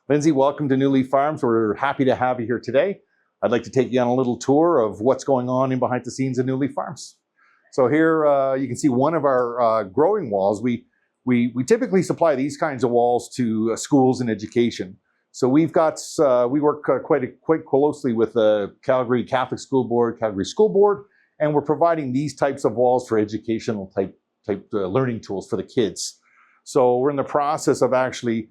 Lindsay, welcome to NuLeaf Farms. We're happy to have you here today. I'd like to take you on a little tour of what's going on in behind the scenes at NuLeaf Farms. So here you can see one of our growing walls. We typically supply these kinds of walls to schools and education. So we've got, we work quite closely with the Calgary Catholic School Board, Calgary School Board, and we're providing these types of walls for educational type learning tools for the kids. So we're in the process of actually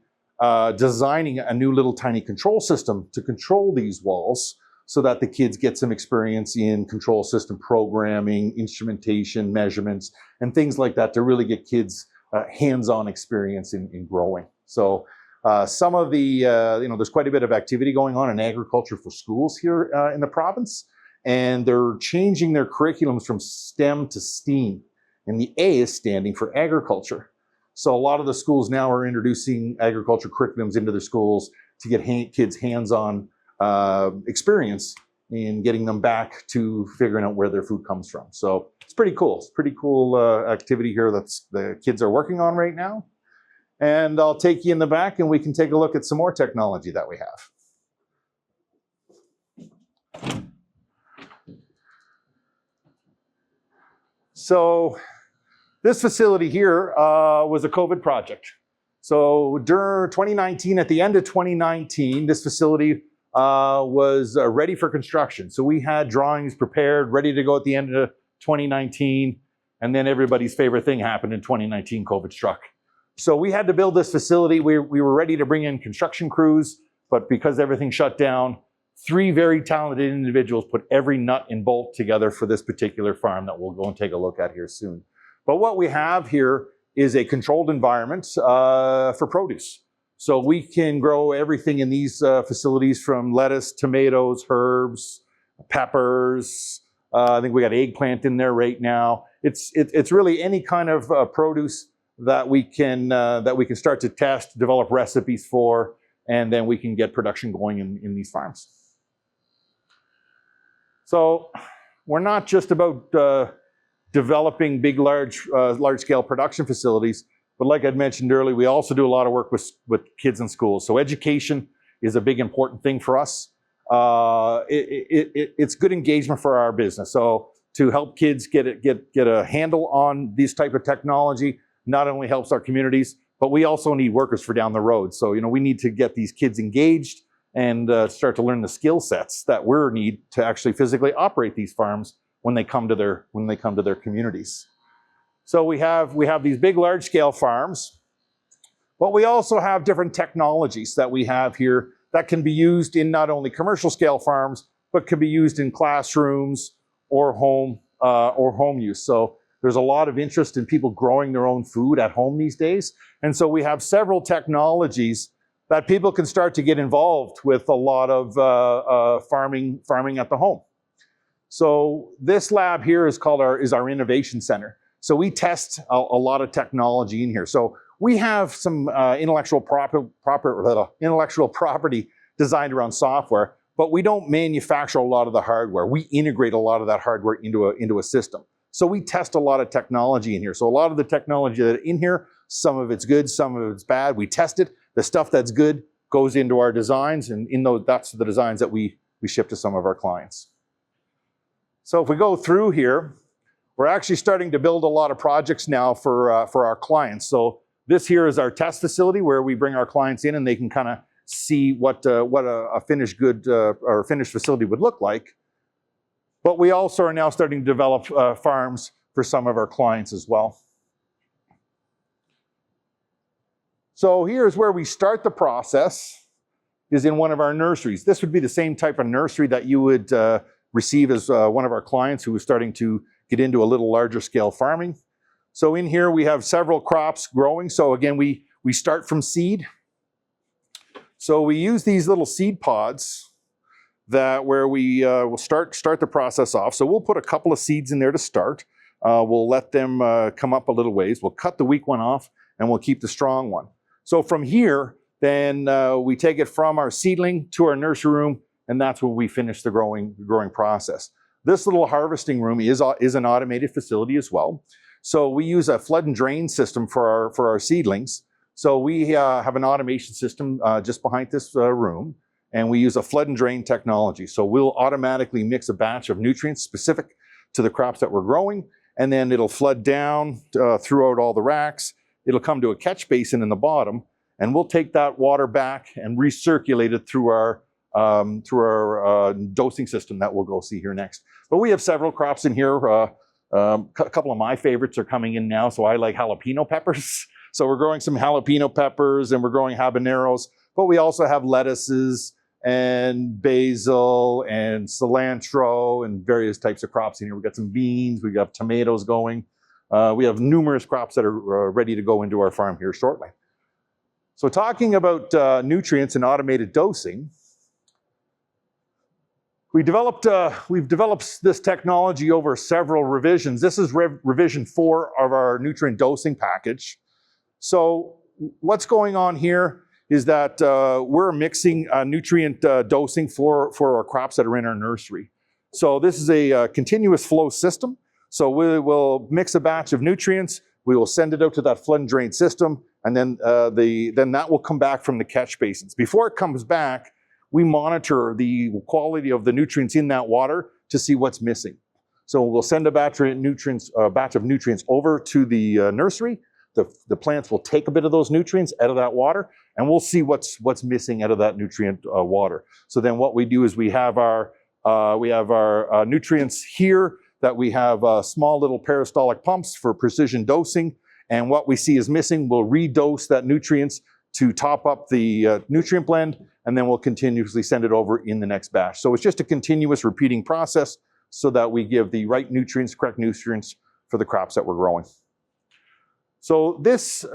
designing a new little tiny control system to control these walls so that the kids get some experience in control system programming, instrumentation, measurements, and things like that to really get kids hands-on experience in growing. So some of the, there's quite a bit of activity going on in agriculture for schools here in the province, and they're changing their curriculums from STEM to STEAM, and the A is standing for agriculture. So a lot of the schools now are introducing agriculture curriculums into their schools to get kids hands-on experience in getting them back to figuring out where their food comes from. So it's pretty cool. It's pretty cool activity here that the kids are working on right now. And I'll take you in the back and we can take a look at some more technology that we have. So this facility here was a COVID project. So during 2019, at the end of 2019, this facility was ready for construction. So we had drawings prepared, ready to go at the end of 2019. And then everybody's favorite thing happened in 2019, COVID struck. So we had to build this facility. We were ready to bring in construction crews, but because everything shut down, 3 very talented individuals put every nut and bolt together for this particular farm that we'll go and take a look at here soon. But what we have here is a controlled environment for produce. So we can grow everything in these facilities from lettuce, tomatoes, herbs, peppers. I think we got eggplant in there right now. It's really any kind of produce that we can start to test, develop recipes for, and then we can get production going in these farms. So we're not just about developing big, large-scale production facilities. But like I'd mentioned earlier, we also do a lot of work with kids in schools. So education is a big important thing for us. It's good engagement for our business. So to help kids get a handle on these type of technology not only helps our communities, but we also need workers for down the road. So we need to get these kids engaged and start to learn the skill sets that we need to actually physically operate these farms when they come to their communities. So we have these big, large-scale farms, but we also have different technologies that we have here that can be used in not only commercial-scale farms, but can be used in classrooms or home use. So there's a lot of interest in people growing their own food at home these days, and so we have several technologies that people can start to get involved with a lot of farming at the home. So this lab here is called our Innovation Center. So we test a lot of technology in here. So we have some intellectual property designed around software, but we don't manufacture a lot of the hardware. We integrate a lot of that hardware into a system. So we test a lot of technology in here. So a lot of the technology that in here, some of it's good, some of it's bad. We test it. The stuff that's good goes into our designs, and that's the designs that we ship to some of our clients. So if we go through here, we're actually starting to build a lot of projects now for our clients. So this here is our test facility where we bring our clients in and they can kind of see what a finished good or finished facility would look like. But we also are now starting to develop farms for some of our clients as well. So here's where we start the process, is in one of our nurseries. This would be the same type of nursery that you would receive as one of our clients who is starting to get into a little larger scale farming. So in here we have several crops growing. So again, we start from seed. So we use these little seed pods where we will start the process off. So we'll put a couple of seeds in there to start. We'll let them come up a little ways. We'll cut the weak one off and we'll keep the strong one. So from here, then we take it from our seedling to our nursery room, and that's where we finish the growing process. This little harvesting room is an automated facility as well. So we use a flood and drain system for our seedlings. So we have an automation system just behind this room, and we use a flood and drain technology. So we'll automatically mix a batch of nutrients specific to the crops that we're growing, and then it'll flood down throughout all the racks. It'll come to a catch basin in the bottom, and we'll take that water back and recirculate it through our dosing system that we'll go see here next. But we have several crops in here. A couple of my favorites are coming in now, so I like jalapeno peppers. So we're growing some jalapeno peppers, and we're growing habaneros, but we also have lettuces and basil and cilantro and various types of crops in here. We've got some beans, we've got tomatoes going. We have numerous crops that are ready to go into our farm here shortly. So talking about nutrients and automated dosing, we've developed this technology over several revisions. This is revision 4 of our nutrient dosing package. So what's going on here is that we're mixing nutrient dosing for our crops that are in our nursery. So this is a continuous flow system. So we will mix a batch of nutrients, we will send it out to that flood and drain system, and then that will come back from the catch basins. Before it comes back, we monitor the quality of the nutrients in that water to see what's missing. So we'll send a batch of nutrients over to the nursery. The plants will take a bit of those nutrients out of that water, and we'll see what's missing out of that nutrient water. So then what we do is we have our nutrients here that we have small little peristaltic pumps for precision dosing, and what we see is missing, we'll redose that nutrients to top up the nutrient blend, and then we'll continuously send it over in the next batch. So it's just a continuous repeating process so that we give the right nutrients, correct nutrients for the crops that we're growing. So this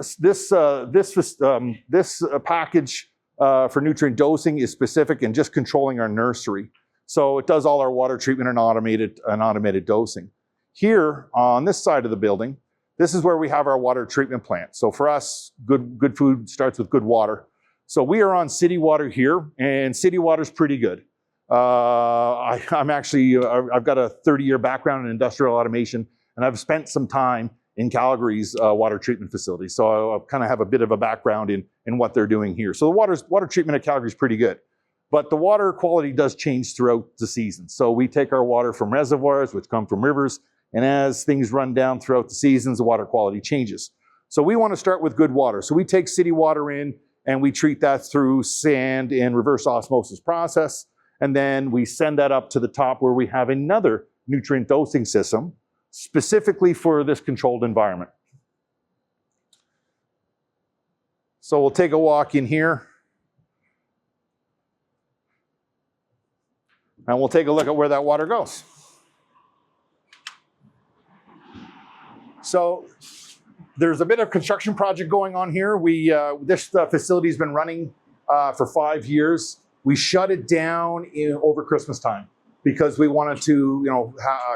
package for nutrient dosing is specific and just controlling our nursery. So it does all our water treatment and automated dosing. Here on this side of the building, this is where we have our water treatment plant. So for us, good food starts with good water. So we are on city water here, and city water is pretty good. I've got a 30-year background in industrial automation, and I've spent some time in Calgary's water treatment facility. So I kind of have a bit of a background in what they're doing here. So the water treatment at Calgary is pretty good. But the water quality does change throughout the season. So we take our water from reservoirs, which come from rivers, and as things run down throughout the seasons, the water quality changes. So we want to start with good water. So we take city water in, and we treat that through sand and reverse osmosis process. And then we send that up to the top where we have another nutrient dosing system specifically for this controlled environment. So we'll take a walk in here. And we'll take a look at where that water goes. So there's a bit of construction project going on here. This facility has been running for 5 years. We shut it down over Christmas time because we wanted to,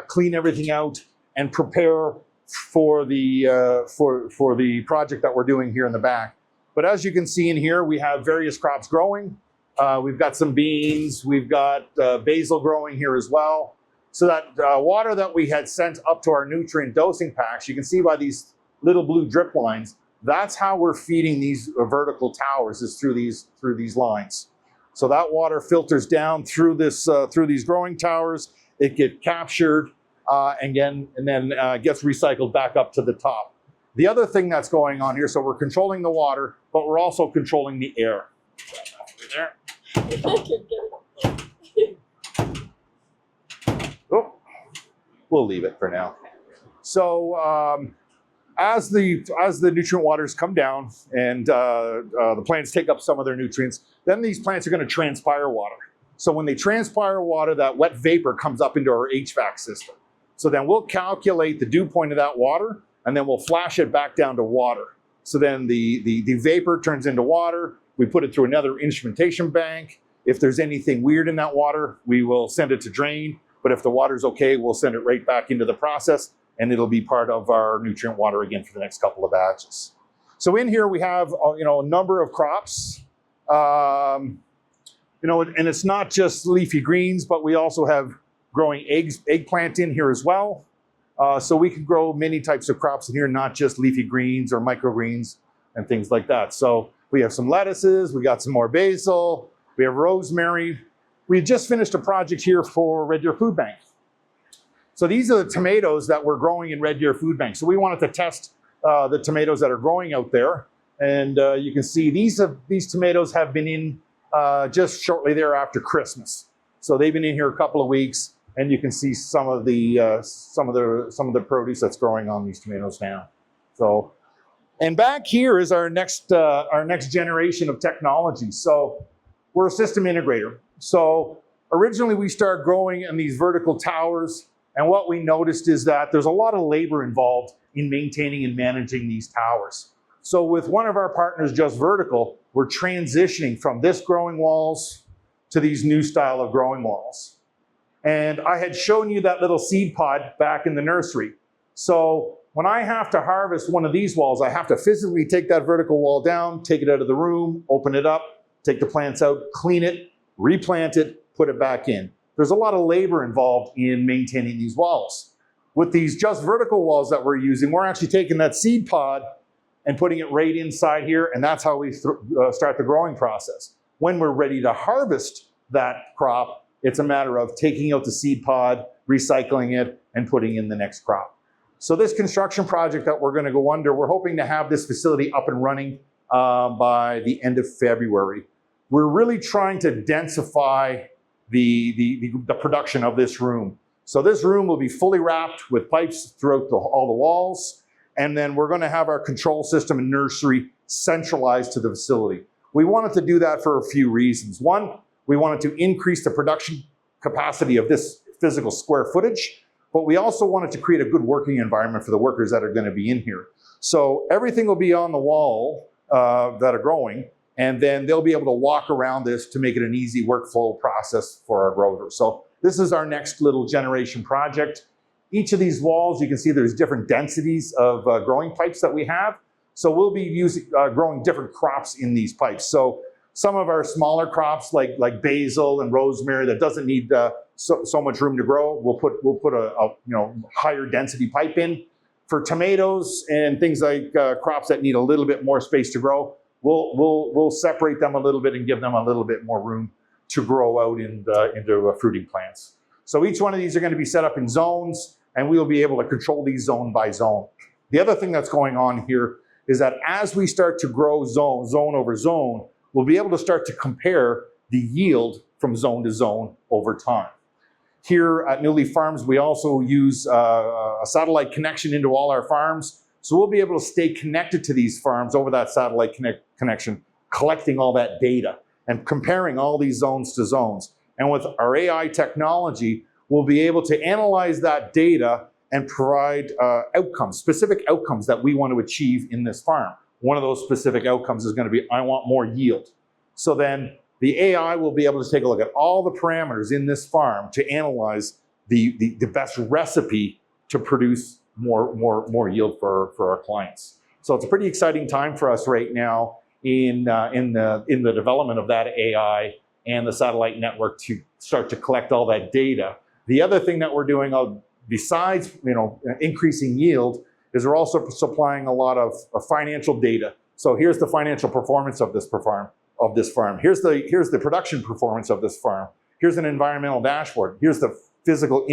clean everything out and prepare for the project that we're doing here in the back. But as you can see in here, we have various crops growing. We've got some beans, we've got basil growing here as well. So that water that we had sent up to our nutrient dosing packs, you can see by these little blue drip lines, that's how we're feeding these vertical towers, is through these lines. So that water filters down through these growing towers, it gets captured, and then gets recycled back up to the top. The other thing that's going on here, so we're controlling the water, but we're also controlling the air. There. Oh, we'll leave it for now. So as the nutrient waters come down and the plants take up some of their nutrients, then these plants are going to transpire water. So when they transpire water, that wet vapor comes up into our HVAC system. So then we'll calculate the dew point of that water, and then we'll flash it back down to water. So then the vapor turns into water. We put it through another instrumentation bank. If there's anything weird in that water, we will send it to drain. But if the water's okay, we'll send it right back into the process, and it'll be part of our nutrient water again for the next couple of batches. So in here we have a number of crops. And it's not just leafy greens, but we also have growing eggplant in here as well. So we can grow many types of crops in here, not just leafy greens or microgreens. and things like that. So we have some lettuces, we got some more basil, we have rosemary. We just finished a project here for Red Deer Food Bank. So these are the tomatoes that we're growing in Red Deer Food Bank. So we wanted to test the tomatoes that are growing out there. And you can see these tomatoes have been in just shortly thereafter Christmas. So they've been in here a couple of weeks, and you can see some of the produce that's growing on these tomatoes now. So, and back here is our next generation of technology. So we're a system integrator. So originally we started growing in these vertical towers, and what we noticed is that there's a lot of labor involved in maintaining and managing these towers. So with one of our partners, Just Vertical, we're transitioning from this growing walls to these new style of growing walls. And I had shown you that little seed pod back in the nursery. So when I have to harvest one of these walls, I have to physically take that vertical wall down, take it out of the room, open it up, take the plants out, clean it, replant it, put it back in. There's a lot of labor involved in maintaining these walls. With these Just Vertical walls that we're using, we're actually taking that seed pod and putting it right inside here, and that's how we start the growing process. When we're ready to harvest that crop, it's a matter of taking out the seed pod, recycling it, and putting in the next crop. So this construction project that we're gonna go under, we're hoping to have this facility up and running by the end of February. We're really trying to densify the production of this room. So this room will be fully wrapped with pipes throughout all the walls, and then we're gonna have our control system and nursery centralized to the facility. We wanted to do that for a few reasons. One, we wanted to increase the production capacity of this physical square footage, but we also wanted to create a good working environment for the workers that are gonna be in here. So everything will be on the wall that are growing, and then they'll be able to walk around this to make it an easy workflow process for our growers. So this is our next little generation project. Each of these walls, you can see there's different densities of growing pipes that we have. So we'll be growing different crops in these pipes. So some of our smaller crops like basil and rosemary that doesn't need so much room to grow, we'll put a higher density pipe in. For tomatoes and things like crops that need a little bit more space to grow, we'll separate them a little bit and give them a little bit more room to grow out into fruiting plants. So each one of these are going to be set up in zones, and we'll be able to control these zone by zone. The other thing that's going on here is that as we start to grow zone over zone, we'll be able to start to compare the yield from zone to zone over time. Here at NuLeaf Farms, we also use a satellite connection into all our farms. So we'll be able to stay connected to these farms over that satellite connection, collecting all that data and comparing all these zones to zones. And with our AI technology, we'll be able to analyze that data and provide outcomes, specific outcomes that we want to achieve in this farm. One of those specific outcomes is going to be, I want more yield. So then the AI will be able to take a look at all the parameters in this farm to analyze the best recipe to produce more yield for our clients. So it's a pretty exciting time for us right now in the development of that AI and the satellite network to start to collect all that data. The other thing that we're doing, besides increasing yield, is we're also supplying a lot of financial data. So here's the financial performance of this farm. Here's the production performance of this farm. Here's an environmental dashboard. Here's the physical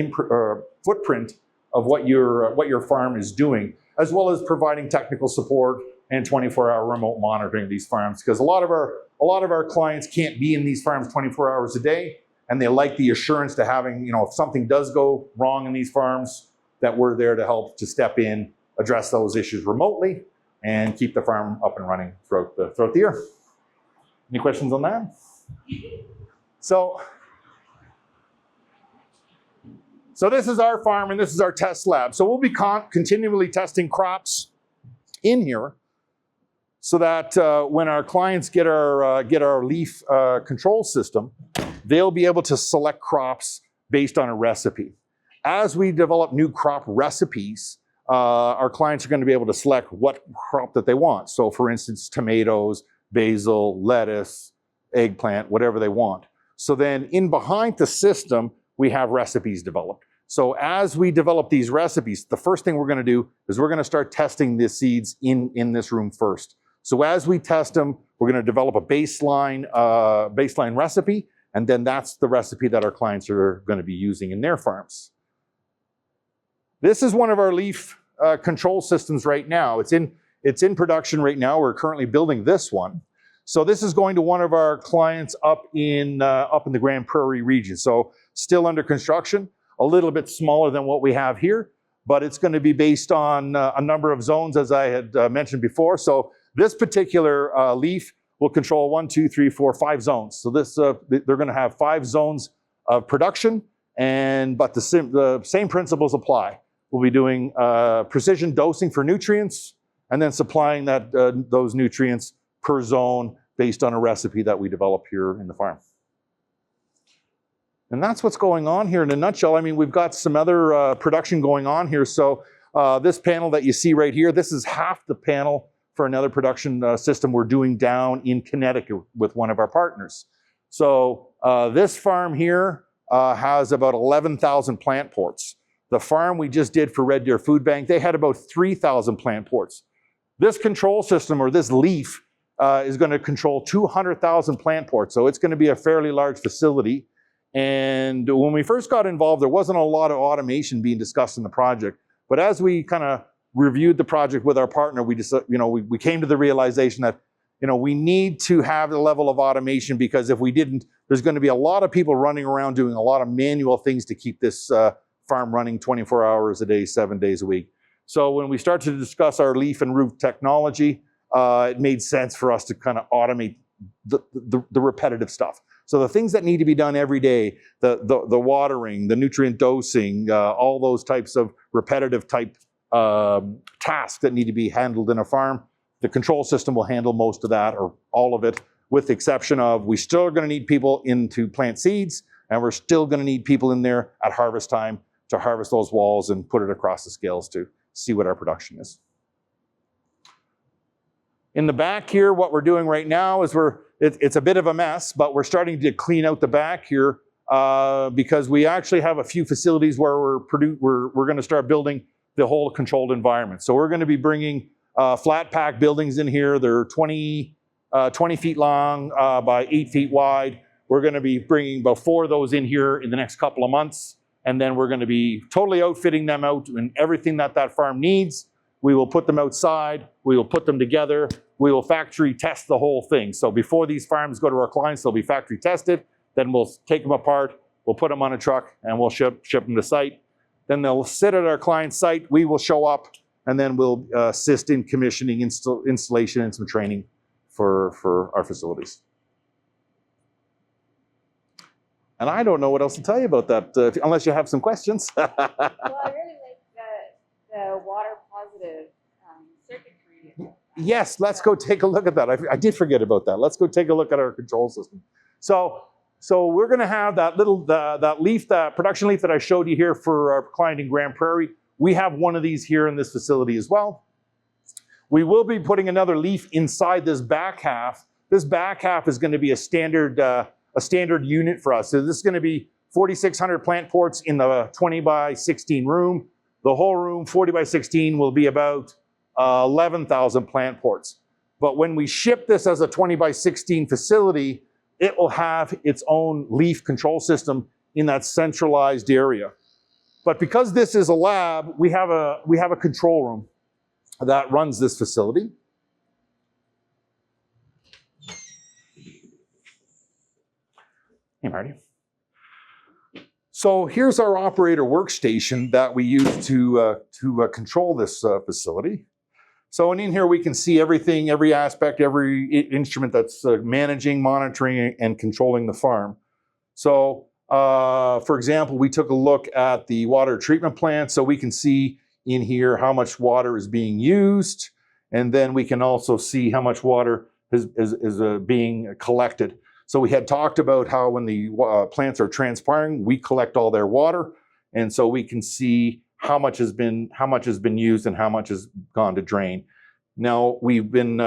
footprint of what your farm is doing, as well as providing technical support and 24-hour remote monitoring of these farms. Because a lot of our clients can't be in these farms 24 hours a day, and they like the assurance to having, if something does go wrong in these farms, that we're there to help to step in, address those issues remotely, and keep the farm up and running throughout the year. Any questions on that? So this is our farm, and this is our test lab. So we'll be continually testing crops in here, so that when our clients get our leaf control system, they'll be able to select crops based on a recipe. As we develop new crop recipes, our clients are going to be able to select what crop that they want. So for instance, tomatoes, basil, lettuce, eggplant, whatever they want. So then in behind the system, we have recipes developed. So as we develop these recipes, the first thing we're going to do is we're going to start testing the seeds in this room first. So as we test them, we're going to develop a baseline recipe, and then that's the recipe that our clients are going to be using in their farms. This is one of our leaf control systems right now. It's in production right now. We're currently building this one. So this is going to one of our clients up in the Grand Prairie region. So still under construction, a little bit smaller than what we have here, but it's going to be based on a number of zones, as I had mentioned before. So this particular leaf will control 1, 2, 3, 4, 5 zones. So this they're going to have 5 zones of production, but the same principles apply. We'll be doing precision dosing for nutrients, and then supplying those nutrients per zone based on a recipe that we develop here in the farm. And that's what's going on here in a nutshell. I mean, we've got some other production going on here. So this panel that you see right here, this is half the panel for another production system we're doing down in Connecticut with one of our partners. So this farm here has about 11,000 plant ports. The farm we just did for Red Deer Food Bank, they had about 3,000 plant ports. This control system, or this leaf, is going to control 200,000 plant ports. So it's going to be a fairly large facility. And when we first got involved, there wasn't a lot of automation being discussed in the project. But as we kind of reviewed the project with our partner, we came to the realization that we need to have the level of automation, because if we didn't, there's going to be a lot of people running around doing a lot of manual things to keep this farm running 24 hours a day, 7 days a week. So when we start to discuss our leaf and root technology, it made sense for us to kind of automate the repetitive stuff. So the things that need to be done every day, the watering, the nutrient dosing, all those types of repetitive type tasks that need to be handled in a farm, the control system will handle most of that, or all of it, with the exception of we still are going to need people in to plant seeds, and we're still going to need people in there at harvest time to harvest those walls and put it across the scales to see what our production is. In the back here, what we're doing right now is it's a bit of a mess, but we're starting to clean out the back here because we actually have a few facilities where we're going to start building the whole controlled environment. So we're going to be bringing flat pack buildings in here. They're 20 feet long by 8 feet wide. We're going to be bringing about 4 of those in here in the next couple of months. And then we're going to be totally outfitting them out and everything that farm needs. We will put them outside. We will put them together. We will factory test the whole thing. So before these farms go to our clients, they'll be factory tested. Then we'll take them apart. We'll put them on a truck and we'll ship them to site. Then they'll sit at our client's site. We will show up, and then we'll assist in commissioning, installation, and some training for our facilities. And I don't know what else to tell you about that, unless you have some questions. Well, I really like the water positive circuitry. Yes, let's go take a look at that. I did forget about that. Let's go take a look at our control system. So we're going to have that that production leaf that I showed you here for our client in Grand Prairie. We have one of these here in this facility as well. We will be putting another leaf inside this back half. This back half is going to be a standard unit for us. So this is going to be 4,600 plant ports in the 20 by 16 room. The whole room, 40 by 16, will be about 11,000 plant ports. But when we ship this as a 20 by 16 facility, it will have its own leaf control system in that centralized area. But because this is a lab, we have a control room that runs this facility. Hey, Marty. So here's our operator workstation that we use to control this facility. So in here we can see everything, every aspect, every instrument that's managing, monitoring, and controlling the farm. So for example, we took a look at the water treatment plant, so we can see in here how much water is being used, and then we can also see how much water is being collected. So we had talked about how when the plants are transpiring, we collect all their water, and so we can see how much has been used and how much has gone to drain. Now we've been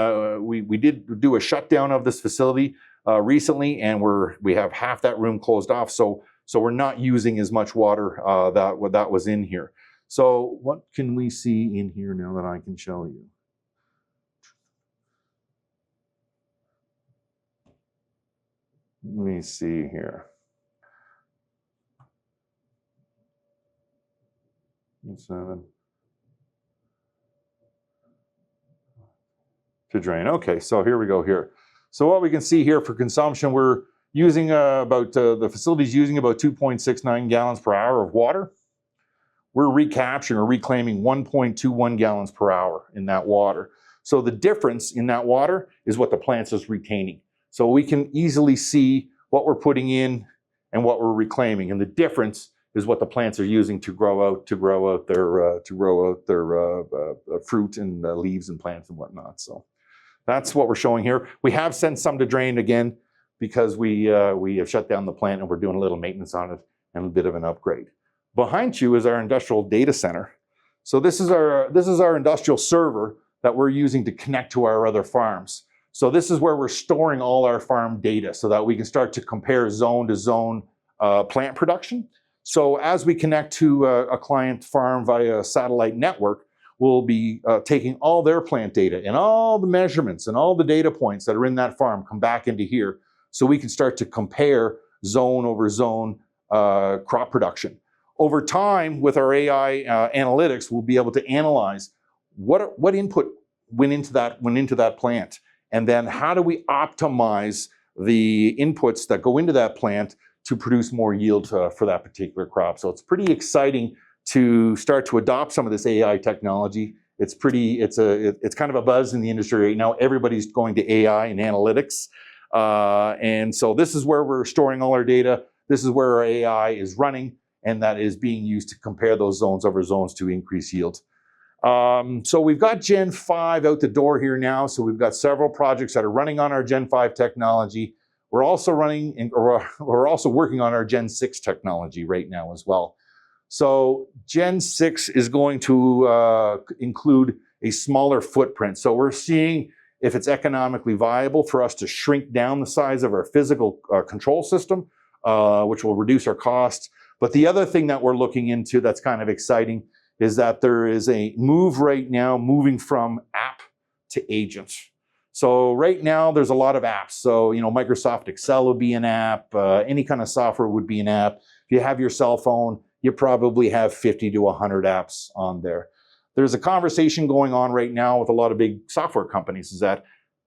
we did do a shutdown of this facility recently, and we have half that room closed off, so we're not using as much water that was in here. So what can we see in here now that I can show you? Let me see here. 7 to drain. Okay, so here we go here. So what we can see here for consumption, we're using the facility's using about 2.69 gallons per hour of water. We're recapturing or reclaiming 1.21 gallons per hour in that water. So the difference in that water is what the plants is retaining. So we can easily see what we're putting in and what we're reclaiming, and the difference is what the plants are using to grow out their fruit and leaves and plants and whatnot. So that's what we're showing here. We have sent some to drain again because we have shut down the plant and we're doing a little maintenance on it and a bit of an upgrade. Behind you is our industrial data center. So this is our industrial server that we're using to connect to our other farms. So this is where we're storing all our farm data so that we can start to compare zone to zone plant production. So as we connect to a client farm via satellite network, we'll be taking all their plant data and all the measurements and all the data points that are in that farm come back into here so we can start to compare zone over zone crop production. Over time, with our AI analytics, we'll be able to analyze what input went into that plant, and then how do we optimize the inputs that go into that plant to produce more yield for that particular crop. So it's pretty exciting to start to adopt some of this AI technology. It's kind of a buzz in the industry right now. Everybody's going to AI and analytics, and so this is where we're storing all our data. This is where our AI is running, and that is being used to compare those zones over zones to increase yield. So we've got Gen 5 out the door here now. So we've got several projects that are running on our Gen 5 technology. We're also working on our Gen 6 technology right now as well. So Gen 6 is going to include a smaller footprint. So we're seeing if it's economically viable for us to shrink down the size of our physical control system, which will reduce our costs. But the other thing that we're looking into that's kind of exciting is that there is a move right now moving from app to agent. So right now there's a lot of apps. So, Microsoft Excel would be an app, any kind of software would be an app. If you have your cell phone, you probably have 50 to 100 apps on there. There's a conversation going on right now with a lot of big software companies is that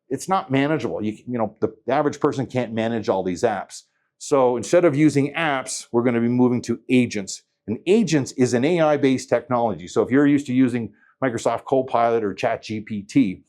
it's not manageable. The average person can't manage all these apps. So instead of using apps, we're going to be moving to agents. And agents is an AI-based technology. So if you're used to using Microsoft Copilot or ChatGPT,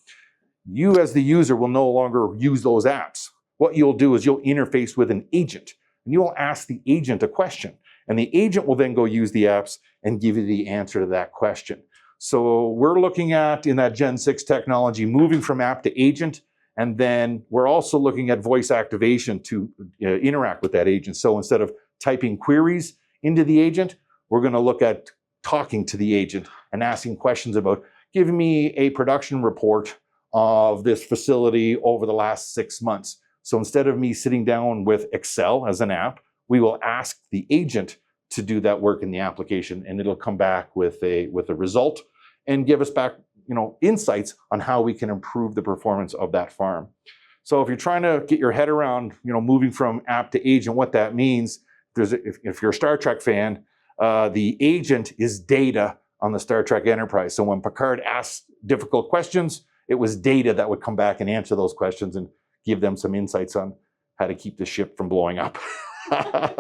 you as the user will no longer use those apps. What you'll do is you'll interface with an agent, and you'll ask the agent a question. And the agent will then go use the apps and give you the answer to that question. So we're looking at, in that Gen 6 technology, moving from app to agent. And then we're also looking at voice activation to interact with that agent. So instead of typing queries into the agent, we're going to look at talking to the agent and asking questions about, give me a production report of this facility over the last 6 months. So instead of me sitting down with Excel as an app, we will ask the agent to do that work in the application, and it'll come back with a result and give us back insights on how we can improve the performance of that farm. So if you're trying to get your head around, moving from app to agent, what that means, if you're a Star Trek fan, the agent is data on the Star Trek Enterprise. So when Picard asked difficult questions, it was data that would come back and answer those questions and give them some insights on how to keep the ship from blowing up.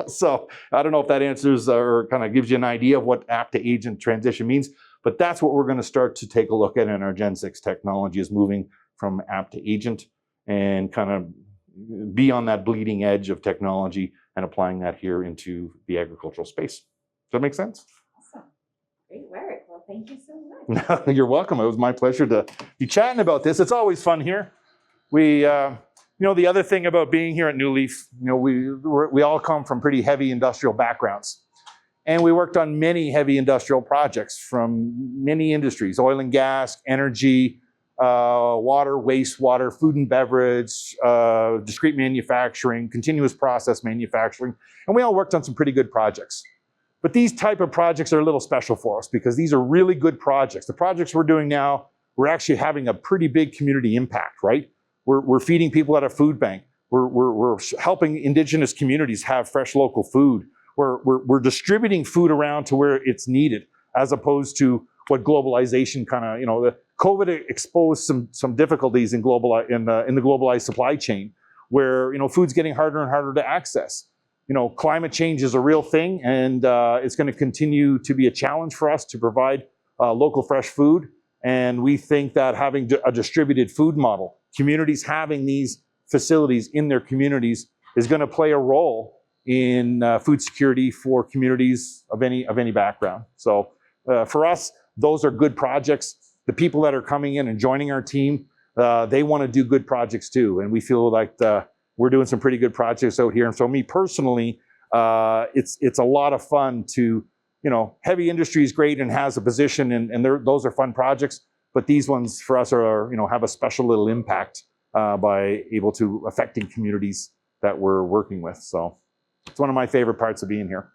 So I don't know if that answers or kind of gives you an idea of what app to agent transition means, but that's what we're going to start to take a look at in our Gen 6 technology, is moving from app to agent and kind of be on that bleeding edge of technology and applying that here into the agricultural space. Does that make sense? Awesome. Great work. Well, thank you so much. You're welcome. It was my pleasure to be chatting about this. It's always fun here. The other thing about being here at NuLeaf, we all come from pretty heavy industrial backgrounds. And we worked on many heavy industrial projects from many industries: oil and gas, energy, water, wastewater, food and beverage, discrete manufacturing, continuous process manufacturing. And we all worked on some pretty good projects. But these type of projects are a little special for us because these are really good projects. The projects we're doing now, we're actually having a pretty big community impact, right? We're feeding people at a food bank. We're helping Indigenous communities have fresh local food. We're distributing food around to where it's needed, as opposed to what globalization kind of, the COVID exposed some difficulties in the globalized supply chain, where food's getting harder and harder to access. Climate change is a real thing, and it's going to continue to be a challenge for us to provide local fresh food. And we think that having a distributed food model, communities having these facilities in their communities, is going to play a role in food security for communities of any background. So for us, those are good projects. The people that are coming in and joining our team, they want to do good projects too. And we feel like we're doing some pretty good projects out here. And so me personally, it's a lot of fun to, heavy industry is great and has a position, and those are fun projects. But these ones for us are, have a special little impact by able to affecting communities that we're working with. So it's one of my favorite parts of being here.